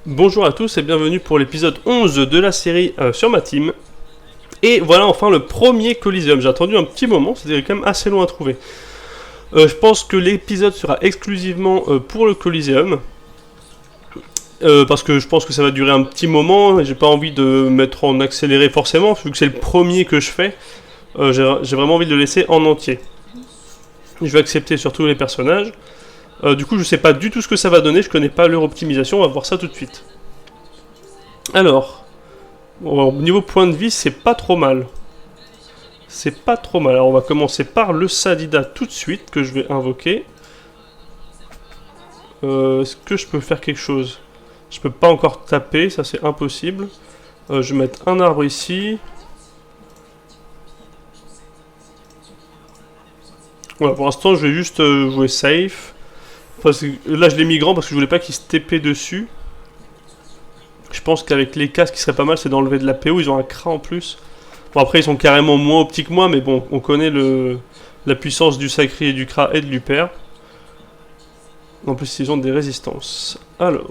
Bonjour à tous et bienvenue pour l'épisode 11 de la série sur ma team. Et voilà enfin le premier Coliseum. J'ai attendu un petit moment, c'était quand même assez long à trouver. Je pense que l'épisode sera exclusivement pour le Coliseum. Parce que je pense que ça va durer un petit moment et j'ai pas envie de mettre en accéléré forcément, vu que c'est le premier que je fais. J'ai vraiment envie de le laisser en entier. Je vais accepter surtout les personnages. Du coup, je sais pas du tout ce que ça va donner, je connais pas leur optimisation, on va voir ça tout de suite. Alors, au niveau point de vie, c'est pas trop mal. C'est pas trop mal. Alors, on va commencer par le Sadida tout de suite, que je vais invoquer. Est-ce que je peux faire quelque chose? Je peux pas encore taper, ça c'est impossible. Je vais mettre un arbre ici. Voilà, pour l'instant, je vais juste jouer safe. Enfin, là, je l'ai mis grand parce que je voulais pas qu'il se TP dessus. Je pense qu'avec les cas, ce qui serait pas mal, c'est d'enlever de la PO. Ils ont un cra en plus. Bon, après, ils sont carrément moins optiques que moi, mais bon, on connaît la puissance du sacré et du cra et de l'hyper. En plus, ils ont des résistances. Alors,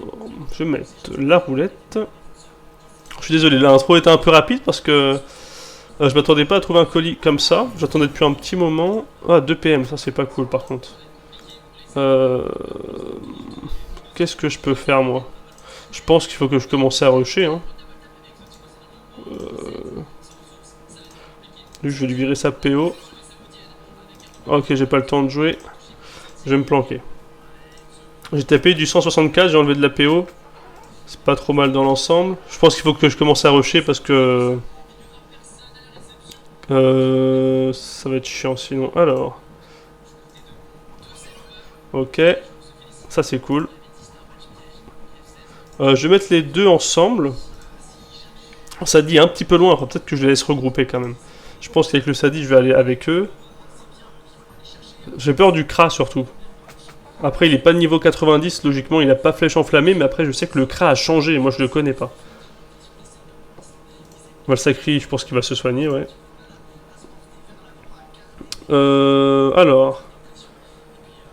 je vais mettre la roulette. Je suis désolé, l'intro était un peu rapide parce que je m'attendais pas à trouver un colis comme ça. J'attendais depuis un petit moment. Ah, 2 PM, ça c'est pas cool par contre. Euh... Qu'est-ce que je peux faire moi? Je pense qu'il faut que je commence à rusher. Hein. Lui, je vais lui virer sa PO. Ok, j'ai pas le temps de jouer. Je vais me planquer. J'ai tapé du 164, j'ai enlevé de la PO. C'est pas trop mal dans l'ensemble. Je pense qu'il faut que je commence à rusher parce que... ça va être chiant sinon. Alors... Ok. Ça c'est cool. Je vais mettre les deux ensemble. Ça dit un petit peu loin, peut-être que je les laisse regrouper quand même. Je pense qu'avec le Sadi, je vais aller avec eux. J'ai peur du Kra surtout. Après, il est pas de niveau 90, logiquement, il a pas flèche enflammée, mais après, je sais que le Kra a changé, et moi je le connais pas. Moi, le Sacri, je pense qu'il va se soigner, ouais. Alors.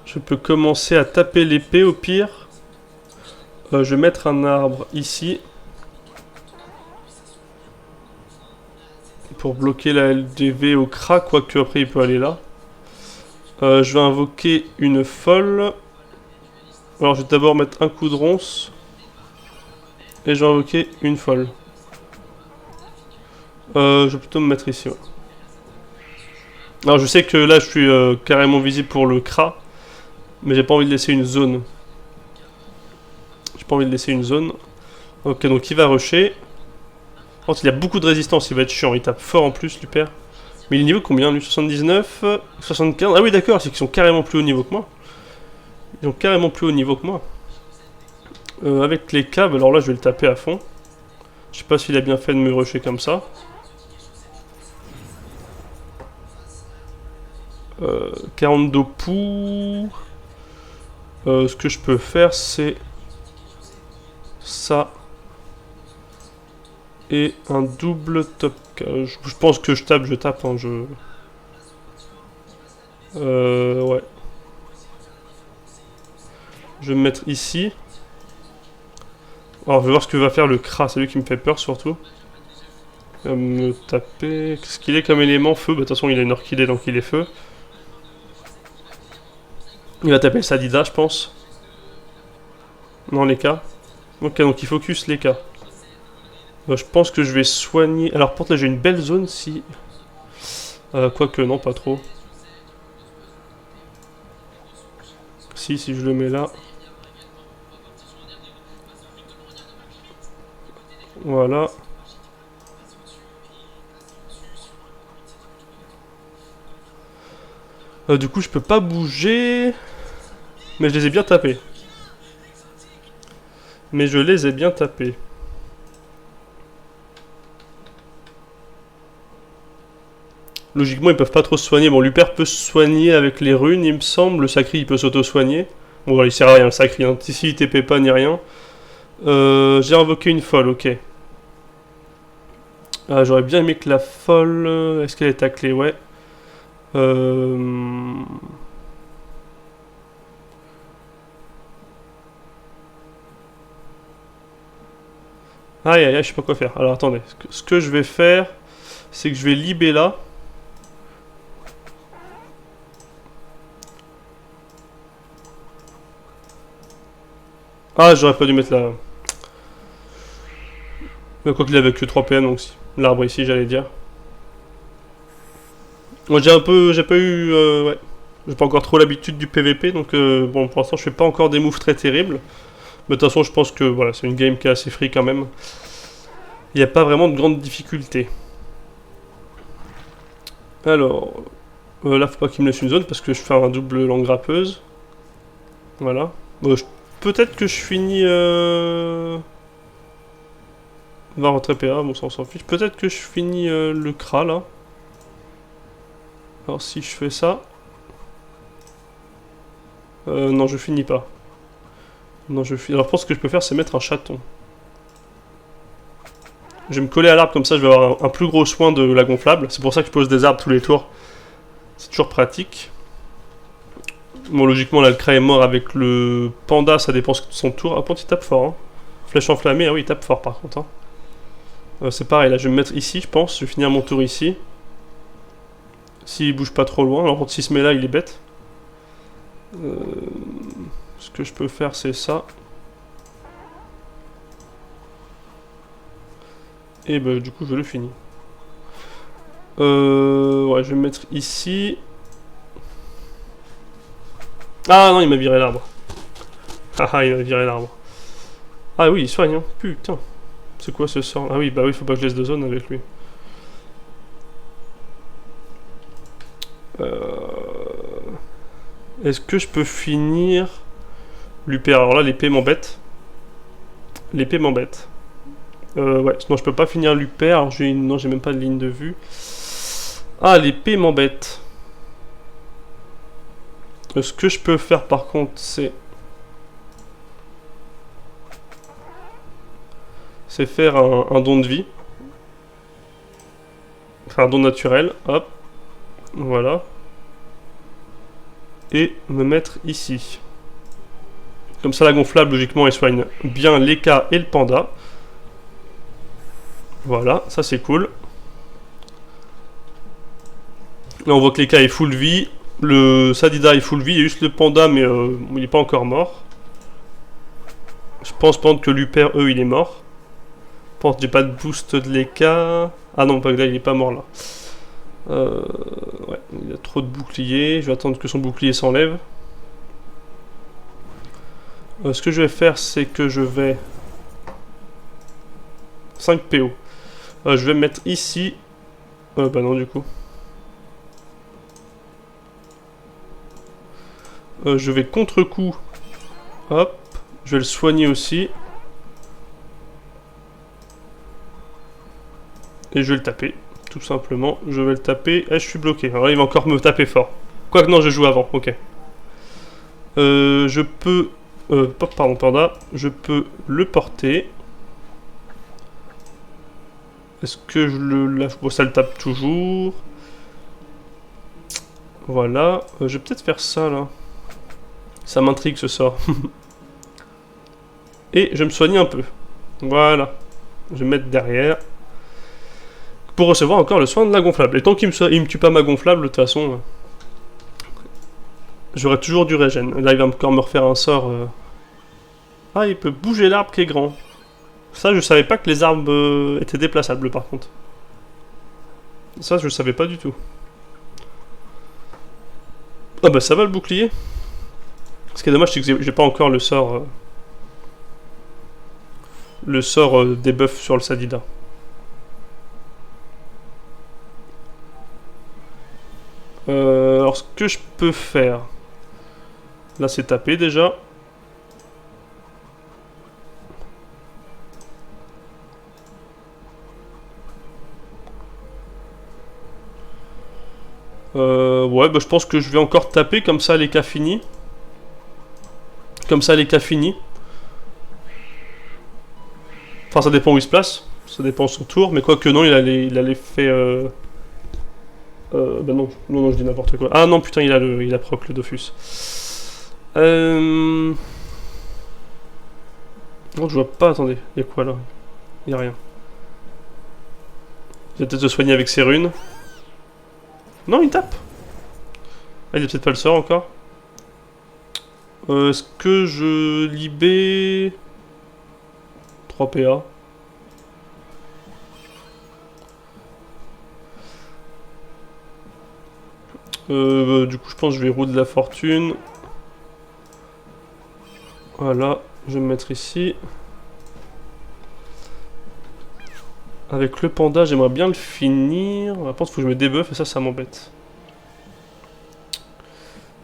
Je peux commencer à taper l'épée au pire. Je vais mettre un arbre ici. Pour bloquer la LDV au Kra, quoique après il peut aller là. Je vais invoquer une folle. Alors je vais d'abord mettre un coup de ronce. Et je vais invoquer une folle. Je vais plutôt me mettre ici. Ouais. Alors je sais que là je suis carrément visible pour le Kra. Mais j'ai pas envie de laisser une zone. J'ai pas envie de laisser une zone. Ok, donc il va rusher. Oh, il a beaucoup de résistance, il va être chiant. Il tape fort en plus, super. Mais il est niveau combien lui? 79, 75. Ah oui, d'accord, c'est qu'ils sont carrément plus haut niveau que moi. Ils sont carrément plus haut niveau que moi. Avec les câbles, alors là je vais le taper à fond. Je sais pas s'il a bien fait de me rusher comme ça. 42 poux. Ce que je peux faire c'est ça. Et un double top. Je pense que je tape. Hein, ouais. Je vais me mettre ici. Alors je vais voir ce que va faire le Kra, c'est lui qui me fait peur surtout. Il va me taper... Qu'est-ce qu'il est comme élément? Feu, bah de toute façon il a une orchidée donc il est feu. Il va taper le Sadida je pense. Non les cas. Ok donc il focus les cas. Je pense que je vais soigner... Alors pour là j'ai une belle zone si... quoique non pas trop. Si je le mets là. Voilà. Du coup, je peux pas bouger. Mais je les ai bien tapés. Mais je les ai bien tapés. Logiquement, ils peuvent pas trop se soigner. Bon, l'Uper peut se soigner avec les runes, il me semble. Le Sacri, il peut s'auto-soigner. Bon, voilà, il sert à rien, le Sacri. Hein. Ici, il TP pas ni rien. J'ai invoqué une folle, ok. Ah, j'aurais bien aimé que la folle... Est-ce qu'elle est taclée? Ouais. Euh... Aïe aïe aïe, je sais pas quoi faire. Alors attendez, ce que je vais faire, c'est que je vais libérer là. Ah, j'aurais pas dû mettre là. Mais quoi qu'il avait que 3 PN, donc l'arbre ici, j'allais dire. Moi j'ai pas eu, ouais, j'ai pas encore trop l'habitude du PVP, donc bon, pour l'instant je fais pas encore des moves très terribles. Mais de toute façon, je pense que voilà, c'est une game qui est assez free quand même. Il n'y a pas vraiment de grandes difficultés. Alors, là faut pas qu'il me laisse une zone parce que je fais un double langue grappeuse. Voilà. Bon, peut-être que je finis. Va rentrer PA, bon ça on s'en fiche. Peut-être que je finis le Kra là. Alors si je fais ça. Non, je finis pas. Non, alors je pense que je peux faire, c'est mettre un chaton. Je vais me coller à l'arbre comme ça, je vais avoir un plus gros soin de la gonflable. C'est pour ça que je pose des arbres tous les tours. C'est toujours pratique. Bon, logiquement, là, le Kra est mort avec le panda, ça dépend de son tour. Ah, il tape fort. Hein. Flèche enflammée, ah oui, il tape fort par contre. Hein. C'est pareil, là, je vais me mettre ici, je pense. Je vais finir mon tour ici. S'il bouge pas trop loin. Alors, s'il se met là, il est bête. Ce que je peux faire, c'est ça. Et bah, du coup, je le finis. Ouais, je vais me mettre ici. Ah non, il m'a viré l'arbre. Ah, il m'a viré l'arbre. Ah oui, il soigne, hein. Putain. C'est quoi ce sort? Ah oui, bah oui, faut pas que je laisse de zone avec lui. Est-ce que je peux finir l'UP? Alors là, l'épée m'embête. L'épée m'embête. Ouais, sinon je peux pas finir l'UP. Alors non, j'ai même pas de ligne de vue. Ah, l'épée m'embête. Ce que je peux faire par contre, c'est faire un don de vie. Enfin, un don naturel. Hop. Voilà. Et me mettre ici. Comme ça, la gonflable, logiquement, elle soigne bien les cas et le panda. Voilà, ça c'est cool. Là, on voit que les cas est full vie. Le Sadida est full vie. Il y a juste le panda, mais il n'est pas encore mort. Je pense que l'Uper, il est mort. Je pense que j'ai pas de boost de l'EK. Ah non, là, il est pas mort là. Ouais, il a trop de boucliers. Je vais attendre que son bouclier s'enlève. Ce que je vais faire, c'est que je vais 5 PO. Je vais me mettre ici. Bah non, du coup. Je vais contre-coup. Hop. Je vais le soigner aussi. Et je vais le taper. Tout simplement, je vais le taper. Eh, je suis bloqué. Alors là, il va encore me taper fort. Quoique non, je joue avant. Ok. Je peux... pardon, panda. Je peux le porter. Est-ce que je le lâche? Bon, ça le tape toujours. Voilà. Je vais peut-être faire ça, là. Ça m'intrigue, ce sort. Et je vais me soigner un peu. Voilà. Je vais me mettre derrière. Pour recevoir encore le soin de la gonflable. Et tant qu'il me tue pas ma gonflable, de toute façon... j'aurai toujours du régène. Là, il va encore me refaire un sort... Ah, il peut bouger l'arbre qui est grand. Ça, je savais pas que les arbres étaient déplaçables, par contre. Ça, je savais pas du tout. Ah bah ça va le bouclier. Ce qui est dommage, c'est que j'ai pas encore le sort... debuff sur le Sadida. Alors, ce que je peux faire... Là, c'est tapé, déjà. Ouais, bah je pense que je vais encore taper, comme ça les cas finis. Comme ça les cas finis. Enfin, ça dépend où il se place. Ça dépend de son tour, mais quoique non, il allait fait... bah non, je dis n'importe quoi. Ah non, putain, il a proc le Dofus. Non, je vois pas, attendez, il y a quoi là? il a rien. Il va peut-être se soigner avec ses runes. Non, il tape. Ah, il a peut-être pas le sort encore. Est-ce que je libère 3 PA. Du coup, je pense que je vais roue de la fortune. Voilà, je vais me mettre ici. Avec le panda, j'aimerais bien le finir. Par contre, il faut que je me débuffe et ça m'embête.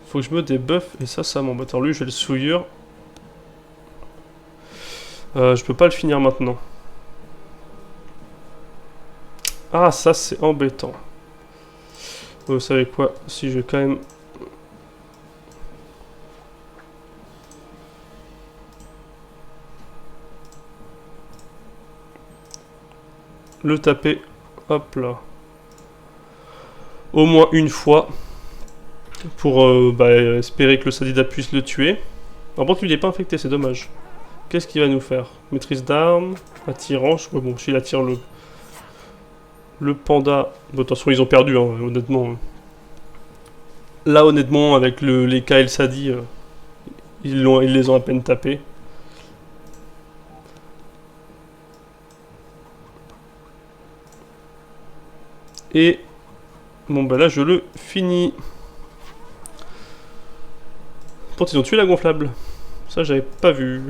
Faut que je me débuffe et ça m'embête. Alors lui, je vais le souillure. Je peux pas le finir maintenant. Ah, ça c'est embêtant. Vous savez quoi? Si je vais quand même... le taper. Hop là. Au moins une fois. Pour espérer que le Sadida puisse le tuer. Par contre, lui, il n'est pas infecté, c'est dommage. Qu'est-ce qu'il va nous faire? Maîtrise d'armes, attirance. Ouais, bon, s'il attire le panda... Bon, attention, ils ont perdu, hein, honnêtement. Là, honnêtement, avec les K et le Sadi, ils les ont à peine tapés. Et... bon, bah là, je le finis. Par contre, ils ont tué la gonflable. Ça, j'avais pas vu.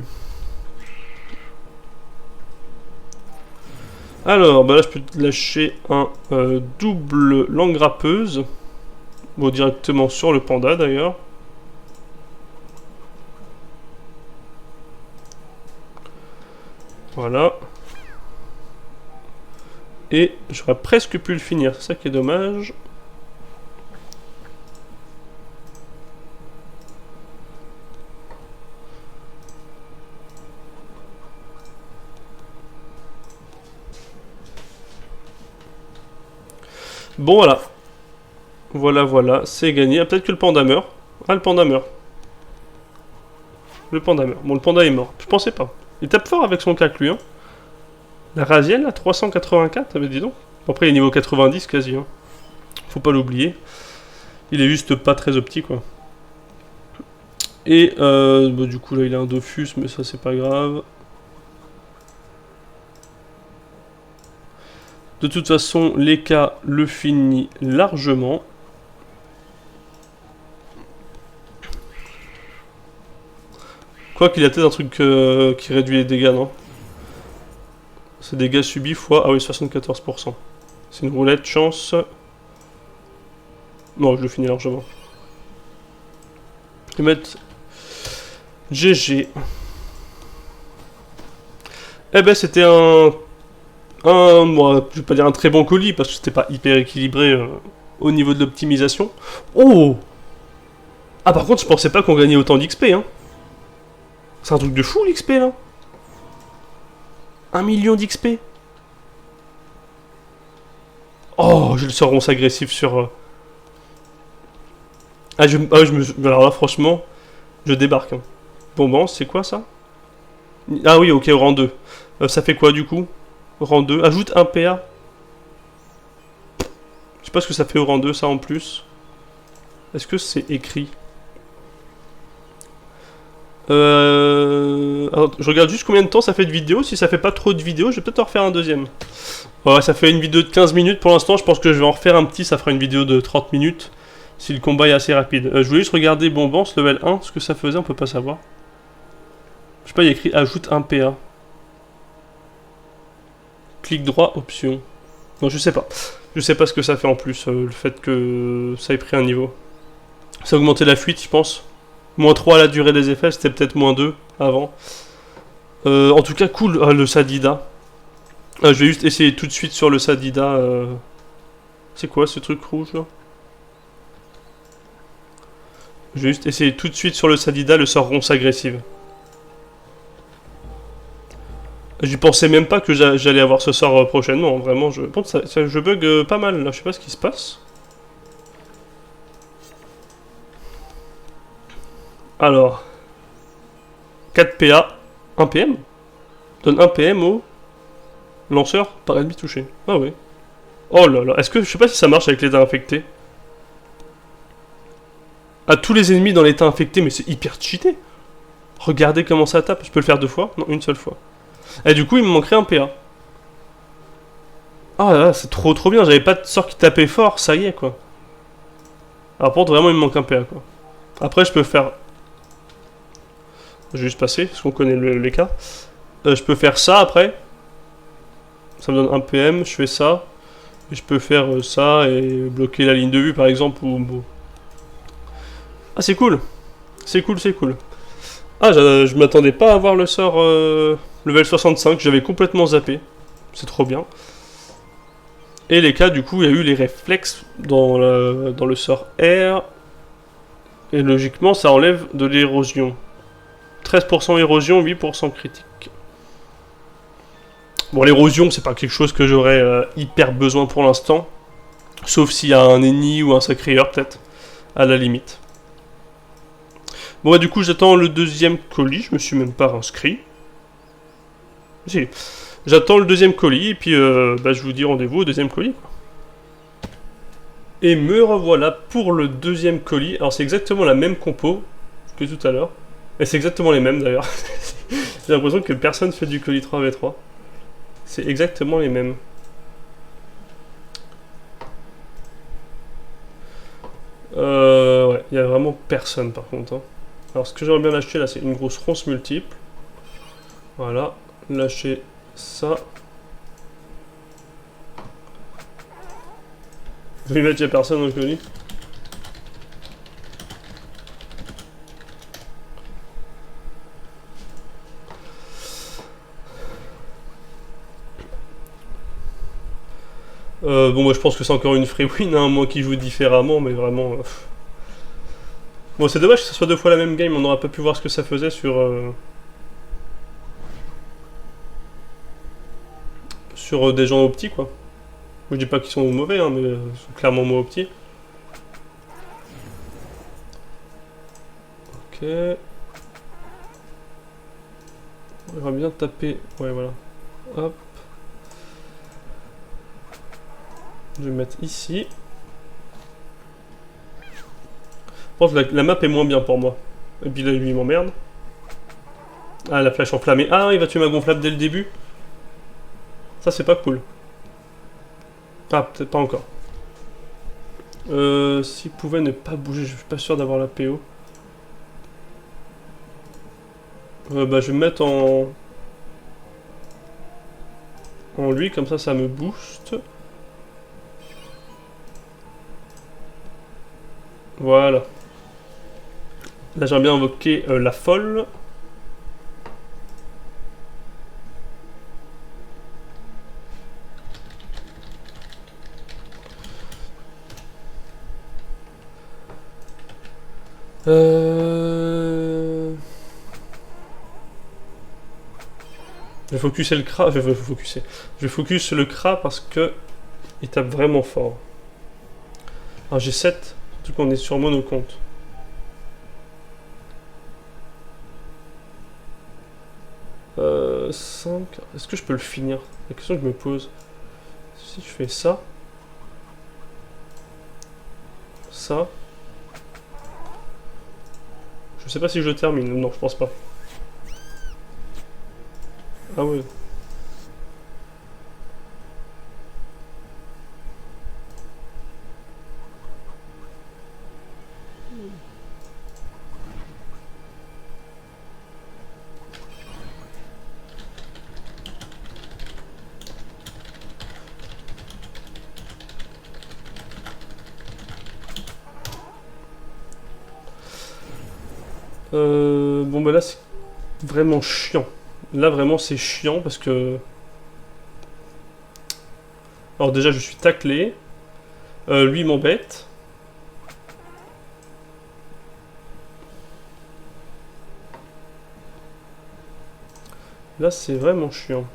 Alors, bah là, je peux te lâcher un double langue râpeuse. Bon, directement sur le panda, d'ailleurs. Voilà. Et j'aurais presque pu le finir. C'est ça qui est dommage. Bon, voilà. Voilà, c'est gagné. Ah, peut-être que le panda meurt. Ah, le panda meurt. Le panda meurt. Bon, le panda est mort. Je pensais pas. Il tape fort avec son cac, lui. Hein. La Raziel, là, 384, mais dis donc. Après, il est niveau 90 quasi. Hein. Faut pas l'oublier. Il est juste pas très optique, quoi. Et, bah, du coup, là, il a un Dofus, mais ça, c'est pas grave. De toute façon, l'Eka le finit largement. Quoi qu'il a peut-être un truc qui réduit les dégâts, non? Ses dégâts subis fois... ah oui, 74%. C'est une roulette, chance. Non, je le finis largement. Je vais mettre... GG. Eh ben, c'était moi, je vais pas dire un très bon colis, parce que c'était pas hyper équilibré au niveau de l'optimisation. Oh! Ah, par contre, je pensais pas qu'on gagnait autant d'XP, hein. C'est un truc de fou, l'XP, là. 1 million d'XP. Oh, j'ai le sort ronce agressif sur... alors là, franchement, je débarque. Hein. Bon, c'est quoi, ça? Ah oui, ok, au rang 2. Ça fait quoi, du coup? Rang 2. Ajoute un PA. Je sais pas ce que ça fait au rang 2, ça, en plus. Est-ce que c'est écrit? Alors, je regarde juste combien de temps ça fait de vidéo. Si ça fait pas trop de vidéos, je vais peut-être en refaire un deuxième. Ouais, ça fait une vidéo de 15 minutes pour l'instant. Je pense que je vais en refaire un petit. Ça fera une vidéo de 30 minutes. Si le combat est assez rapide. Je voulais juste regarder Bombance, level 1. Ce que ça faisait, on peut pas savoir. Je sais pas, il y a écrit ajoute un PA. Clic droit, option. Non, je sais pas. Je sais pas ce que ça fait en plus. Le fait que ça ait pris un niveau. Ça a augmenté la fuite, je pense. Moins 3 à la durée des effets, c'était peut-être moins 2 avant. En tout cas, cool, le Sadida. Je vais juste essayer tout de suite sur le Sadida. C'est quoi ce truc rouge là? Je vais juste essayer tout de suite sur le Sadida le sort ronce agressive. J'y pensais même pas que j'allais avoir ce sort prochainement. Vraiment, je bug pas mal là, je sais pas ce qui se passe. Alors, 4 PA, 1 PM. Donne 1 PM au Lanceur par ennemi touché. Ah ouais. Oh là là. Est-ce que je sais pas si ça marche avec l'état infecté. À tous les ennemis dans l'état infecté, mais c'est hyper cheaté. Regardez comment ça tape. Je peux le faire 2 fois? Non, une seule fois. Et du coup, il me manquerait un PA. Ah là là, c'est trop bien. J'avais pas de sort qui tapait fort. Ça y est, quoi. Alors, par contre, vraiment, il me manque un PA, quoi. Après, je peux faire... Je vais juste passer, parce qu'on connaît les cas. Je peux faire ça, après. Ça me donne 1 PM. Je fais ça. Et je peux faire ça et bloquer la ligne de vue, par exemple, ou... Ah, c'est cool. C'est cool, c'est cool. Ah, je m'attendais pas à avoir le sort level 65, j'avais complètement zappé. C'est trop bien. Et les cas, du coup, il y a eu les réflexes dans le sort R. Et logiquement, ça enlève de l'érosion. 13% érosion, 8% critique. Bon, l'érosion, c'est pas quelque chose que j'aurais hyper besoin pour l'instant. Sauf s'il y a un ennemi ou un sacréeur, peut-être. À la limite. Bon, bah, du coup, j'attends le deuxième colis. Je me suis même pas inscrit. Si. J'attends le deuxième colis. Et puis, bah, je vous dis rendez-vous au deuxième colis. Et me revoilà pour le deuxième colis. Alors, c'est exactement la même compo que tout à l'heure. Et c'est exactement les mêmes, d'ailleurs. J'ai l'impression que personne fait du colis 3v3. C'est exactement les mêmes. Ouais, il y a vraiment personne, par contre. Hein. Alors, ce que j'aimerais bien lâcher, là, c'est une grosse ronce multiple. Voilà. Lâcher ça. Je vais mettre, il n'y a personne dans le colis. Bon, moi je pense que c'est encore une free win, hein, moi qui joue différemment, mais vraiment... Bon, c'est dommage que ce soit 2 fois la même game, on n'aura pas pu voir ce que ça faisait sur... sur des gens optis, quoi. Je dis pas qu'ils sont mauvais, hein, mais ils sont clairement moins optis. Ok... J'aimerais bien taper... Ouais, voilà. Hop. Je vais me mettre ici. Je pense que la map est moins bien pour moi. Et puis là, lui, il m'emmerde. Ah, la flèche enflammée. Ah, il va tuer ma gonflable dès le début. Ça, c'est pas cool. Ah, peut-être pas encore. S'il pouvait ne pas bouger, je suis pas sûr d'avoir la PO. Bah, je vais me mettre en lui, comme ça me booste. Voilà. Là, j'aimerais bien invoquer la folle. Je vais focuser le Kra. Je vais focus le Kra parce que il tape vraiment fort. Alors j'ai 7, surtout qu'on est sur monocompte. Euh, 5. Est-ce que je peux le finir? La question que je me pose. Si je fais ça. Ça. Je sais pas si je le termine. Non, je pense pas. Ah ouais. Bon bah là c'est vraiment chiant. Là vraiment c'est chiant parce que... Alors déjà je suis taclé. Lui m'embête. Là c'est vraiment chiant.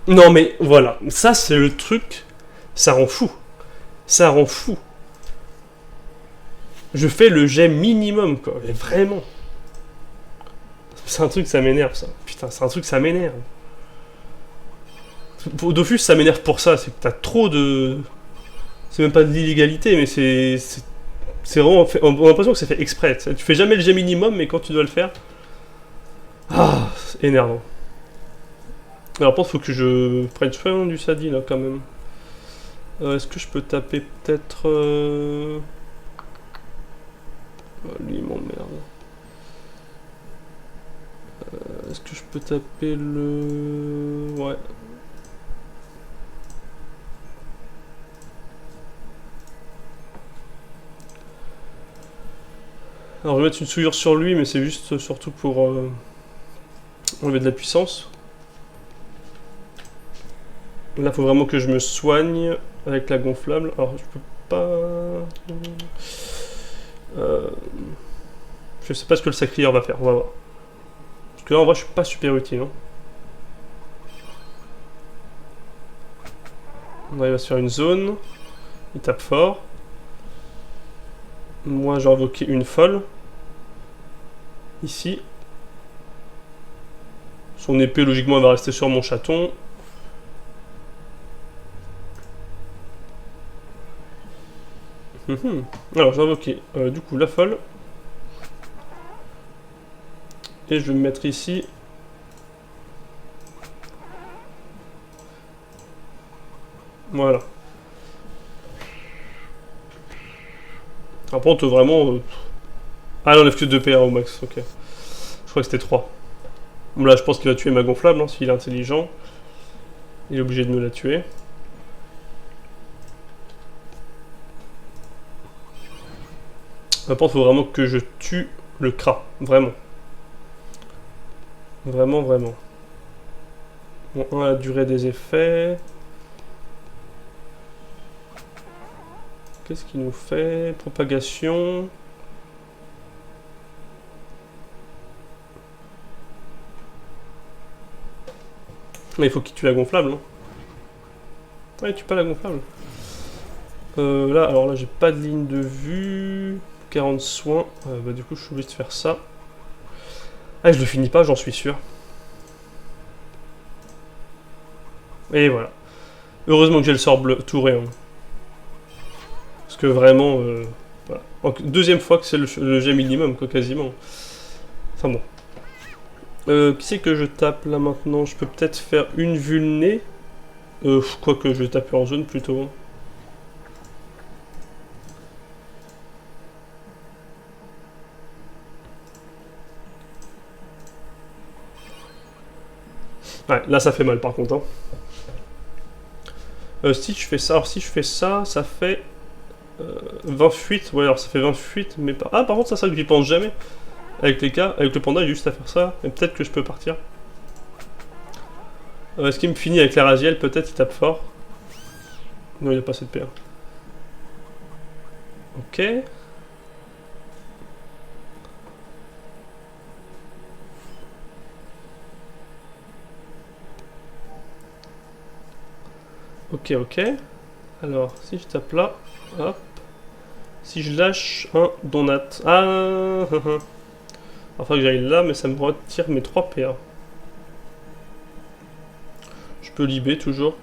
Non mais voilà, ça c'est le truc, ça rend fou. Ça rend fou. Je fais le jet minimum quoi, mais vraiment. C'est un truc, ça m'énerve ça. Putain, c'est un truc, ça m'énerve. Pour Dofus, ça m'énerve pour ça, c'est que t'as trop de... C'est même pas de l'illégalité, mais c'est vraiment... On a l'impression que c'est fait exprès. Tu fais jamais le jet minimum, mais quand tu dois le faire... Ah, c'est énervant. Alors, par contre, faut que je prenne soin du Sadi, là, quand même. Est-ce que je peux taper peut-être... Oh, lui, il m'emmerde. Est-ce que je peux taper le... Ouais. Alors, je vais mettre une souillure sur lui, mais c'est juste surtout pour enlever de la puissance. Là, il faut vraiment que je me soigne avec la gonflable. Alors, je peux pas... Je sais pas ce que le sacrieur va faire, on va voir. Parce que là, en vrai, je suis pas super utile. Hein. Là, il va se faire une zone. Il tape fort. Moi, j'ai invoqué une folle. Ici. Son épée, logiquement, elle va rester sur mon chaton. Alors, j'ai invoqué du coup la folle. Et je vais me mettre ici. Voilà. Par contre, vraiment... Ah, il enlève que 2 PA au max, ok. Je crois que c'était 3. Là, je pense qu'il va tuer ma gonflable, hein, s'il est intelligent. Il est obligé de me la tuer. Par contre, il faut vraiment que je tue le Kra. Vraiment. Vraiment, vraiment. Bon, 1 à la durée des effets. Qu'est-ce qu'il nous fait? Propagation. Mais il faut qu'il tue la gonflable. Hein. Ouais, il tue pas la gonflable. Là, alors là, j'ai pas de ligne de vue. 40 soins. Bah, du coup, je suis obligé de faire ça. Ah, je le finis pas, j'en suis sûr. Et voilà. Heureusement que j'ai le sort bleu, tout rien. Parce que vraiment... voilà. Donc, deuxième fois que c'est le jet minimum, quoi, quasiment. Enfin bon. Qui c'est que je tape là maintenant? Je peux peut-être faire une vulnée. Quoique je vais taper en zone plutôt. Ouais, là ça fait mal par contre. Hein. Si je fais ça, alors si je fais ça, ça fait 20 fuites. Ouais, alors ça fait 20 fuites, mais pas. Ah, par contre, ça que j'y pense jamais. Avec les cas, avec le panda, il y a juste à faire ça. Et peut-être que je peux partir. Est-ce qu'il me finit avec la Raziel? Peut-être il tape fort. Non, il n'y a pas assez de PA. Ok. Ok, ok. Alors, si je tape là, hop. Si je lâche un donat. Ah, enfin que j'aille là, mais ça me retire mes 3 PA. Je peux libérer toujours.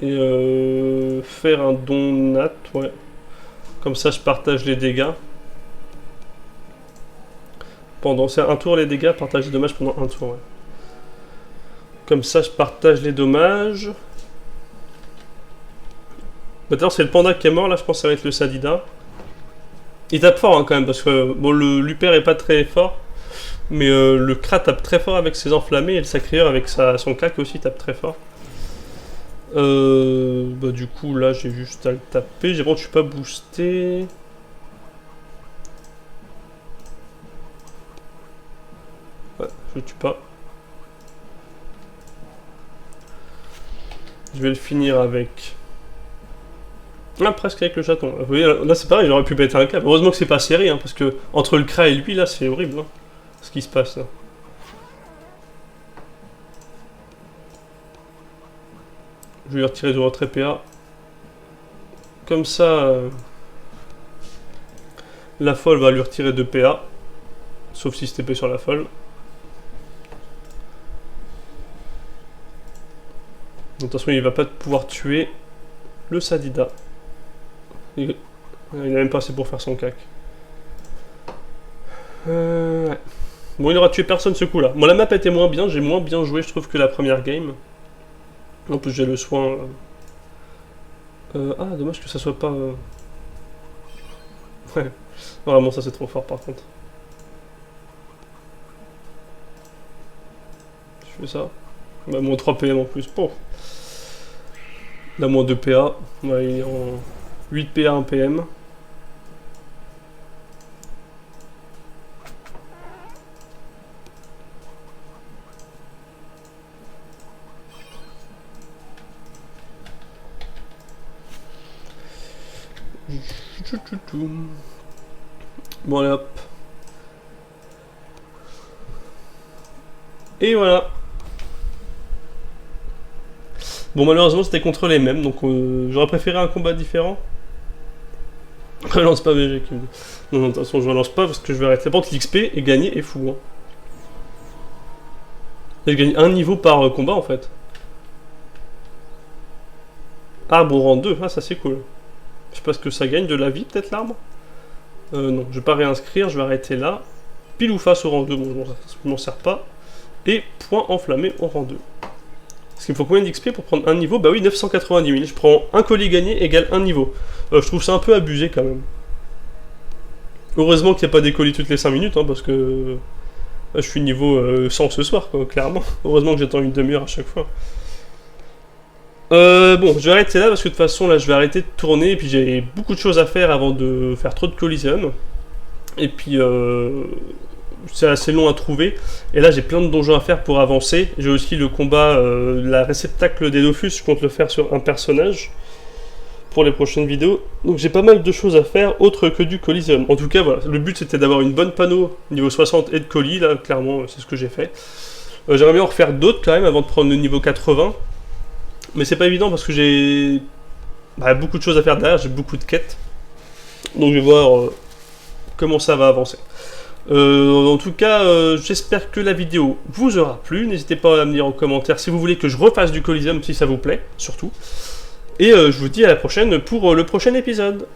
Et faire un donat, ouais. Comme ça, je partage les dégâts. C'est un tour les dégâts, partage les dommages pendant un tour, ouais. Comme ça, je partage les dommages. Maintenant, c'est le panda qui est mort, là, je pense que ça va être le Sadida. Il tape fort, hein, quand même, parce que, bon, le Luper est pas très fort. Mais le Kra tape très fort avec ses enflammés, et le Sacrieur avec son cac aussi tape très fort. Bah du coup, là, j'ai juste à le taper. J'ai bon, je suis pas boosté. Ouais, je le tue pas. Je vais le finir avec... Ah, presque avec le chaton. Vous voyez, là c'est pareil, j'aurais pu péter un câble. Heureusement que c'est pas serré, hein, parce que entre le Kra et lui, là, c'est horrible, hein, ce qui se passe, là. Je vais lui retirer du retrait PA. Comme ça... La folle va lui retirer 2 PA. Sauf si c'est TP sur la folle. De toute façon, il va pas pouvoir tuer le Sadida. Il a même pas assez pour faire son cac. Ouais. Bon, il aura tué personne ce coup-là. Bon, la map était moins bien, j'ai moins bien joué, je trouve, que la première game. En plus, j'ai le soin. Ah, dommage que ça soit pas. Ouais. Vraiment, ça c'est trop fort par contre. Je fais ça. Bah, moins 3 PM en plus. Bon. Là, moins 2 PA. Ouais, il est en 8 PA, 1 PM. Bon, allez hop. Et voilà. Bon, malheureusement, c'était contre les mêmes, donc j'aurais préféré un combat différent. Relance pas VG qui me dit. Non, non, de toute façon, je relance pas parce que je vais arrêter. Par contre, l'XP et gagner est fou. Hein. Et je gagne un niveau par combat en fait. Arbre au rang 2, ah, ça c'est cool. Je sais pas ce que ça gagne, de la vie peut-être l'arbre. Non, je vais pas réinscrire, je vais arrêter là. Pile ou face au rang 2, bon, je m'en sers pas. Et point enflammé au rang 2. Parce qu'il me faut combien d'XP pour prendre un niveau? Bah oui, 990 000. Je prends un colis gagné égale un niveau. Je trouve ça un peu abusé quand même. Heureusement qu'il n'y a pas des colis toutes les 5 minutes, hein, parce que je suis niveau 100 ce soir, quoi, clairement. Heureusement que j'attends une demi-heure à chaque fois. Bon, je vais arrêter là parce que de toute façon, là, je vais arrêter de tourner. Et puis j'ai beaucoup de choses à faire avant de faire trop de Coliseum. Et puis, c'est assez long à trouver. Et là, j'ai plein de donjons à faire pour avancer. J'ai aussi le combat, la réceptacle des Dofus. Je compte le faire sur un personnage pour les prochaines vidéos. Donc j'ai pas mal de choses à faire autre que du Coliseum. En tout cas, voilà, le but c'était d'avoir une bonne panneau niveau 60 et de colis. Là, clairement, c'est ce que j'ai fait. J'aimerais bien en refaire d'autres quand même avant de prendre le niveau 80. Mais c'est pas évident parce que j'ai beaucoup de choses à faire derrière, j'ai beaucoup de quêtes. Donc je vais voir comment ça va avancer. En tout cas, j'espère que la vidéo vous aura plu. N'hésitez pas à me dire en commentaire si vous voulez que je refasse du Coliseum, si ça vous plaît, surtout. Et je vous dis à la prochaine pour le prochain épisode.